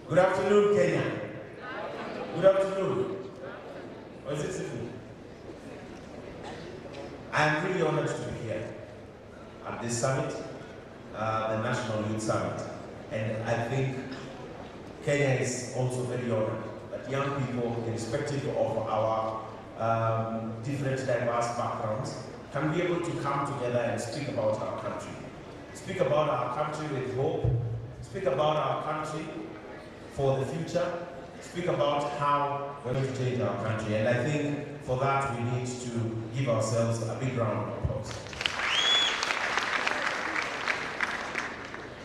Good afternoon, Kenya. Good afternoon. Or is it Sifu? I am really honored to be here at this summit, the National Youth Summit. And I think Kenya is also very honored that young people, irrespective of our different diverse backgrounds, can be able to come together and speak about our country. Speak about our country with hope. Speak about our country for the future. Speak about how we're going to change our country. And I think for that we need to give ourselves a big round of applause.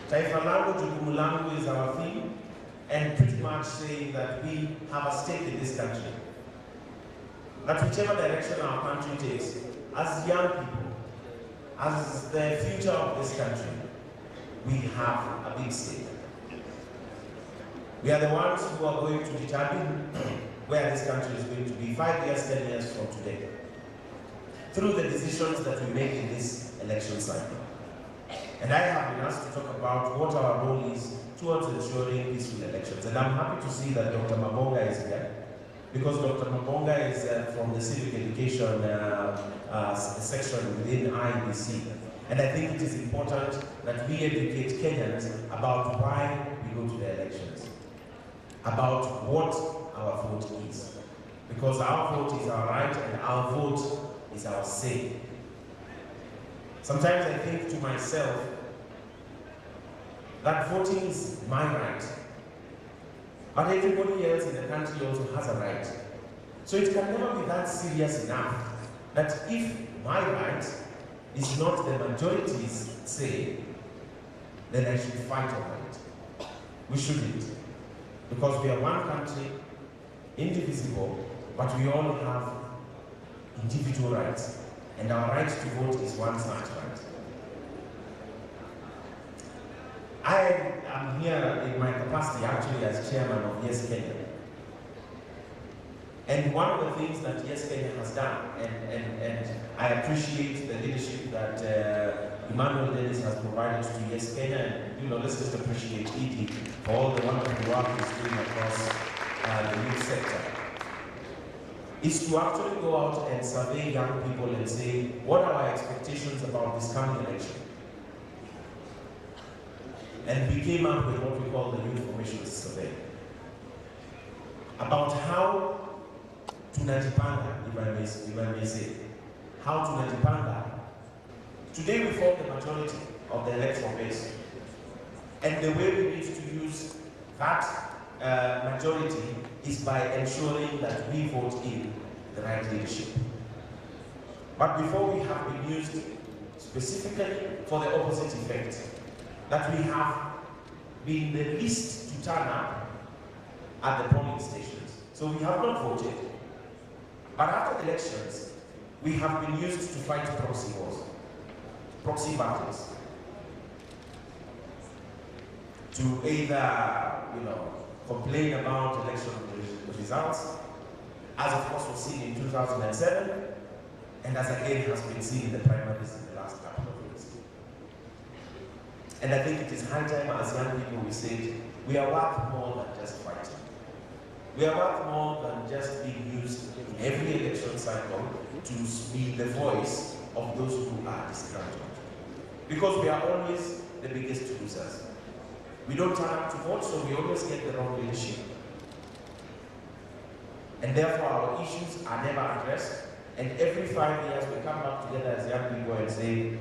Taifa Langu, Jukumu Langu is our theme, and pretty much saying that we have a stake in this country. That whichever direction our country takes, as young people, as the future of this country, we have a big stake. We are the ones who are going to determine where this country is going to be 5 years, 10 years from today, through the decisions that we make in this election cycle. And I have been asked to talk about what our role is towards ensuring peaceful elections. And I'm happy to see that Dr. Mabonga is here, because Dr. Mabonga is from the civic education section within IEBC. And I think it is important that we educate Kenyans about why we go to the elections, about what our vote is. Because our vote is our right and our vote is our say. Sometimes I think to myself that voting is my right, but everybody else in the country also has a right. So it can never be that serious enough that if my right is not the majority's say, then I should fight over it. We shouldn't. Because we are one country, indivisible, but we all have individual rights. And our right to vote is one such right. I am here in my capacity actually as chairman of Yes Kenya. And one of the things that Yes Kenya has done, and I appreciate the leadership that Emmanuel Dennis has provided to Yes Kenya, and let's just appreciate Edie for all the wonderful work he's doing across the youth sector, is to actually go out and survey young people and say, what are our expectations about this coming election? And we came up with what we call the Youth Formation Survey, about how tunajipanga, if I may say, how tunajipanga. Today we form the majority of the electoral base, and the way we need to use that majority is by ensuring that we vote in the right leadership. But before, we have been used specifically for the opposite effect, that we have been the least to turn up at the polling stations. So we have not voted. But after the elections, we have been used to fight proxy wars, proxy battles, to either, complain about election results, as of course was seen in 2007, and as again has been seen in the primaries in the last couple of years. And I think it is high time as young people we said, we are worth more than just fighting. We are worth more than just being used in every election cycle to be the voice of those who are disgruntled. Because we are always the biggest losers. We don't turn up to vote, so we always get the wrong leadership. And therefore our issues are never addressed. And every 5 years we come back together as young people and say,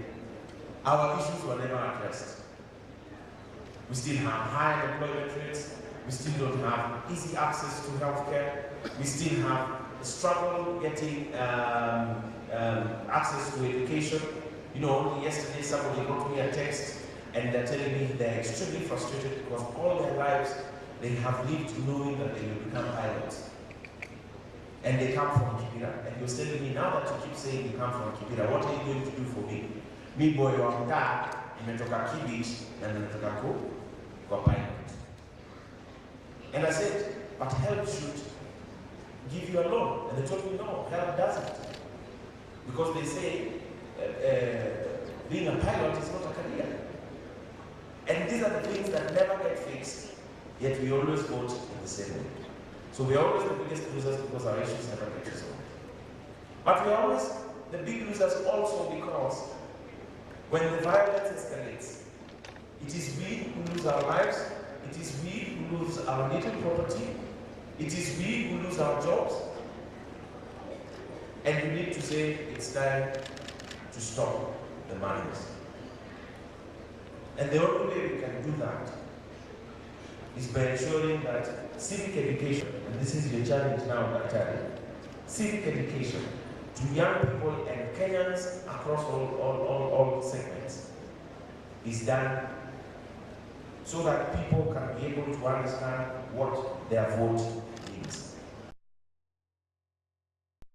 our issues were never addressed. We still have high unemployment rates. We still don't have easy access to healthcare. We still have a struggle getting access to education. Only yesterday somebody wrote me a text and they're telling me they're extremely frustrated because all their lives they have lived knowing that they will become pilots. And they come from Kibera. And he was telling me, now that you keep saying you come from Kibera, what are you going to do for me? Me boy wa mtaa, nimetoka Kibich na nataka kwa pilot. And I said, but help should give you a loan. And they told me, no, help doesn't. Because they say, being a pilot is not a career. And these are the things that never get fixed yet we always vote in the same way. So we are always the biggest losers because our issues never get resolved. But we are always the big losers also because when the violence escalates, it is we who lose our lives, it is we who lose our little property, it is we who lose our jobs, and we need to say it's time to stop the madness. And the only way we can do that is by ensuring that civic education, and this is your challenge now, Daktari, civic education to young people and Kenyans across all segments is done so that people can be able to understand what their vote means.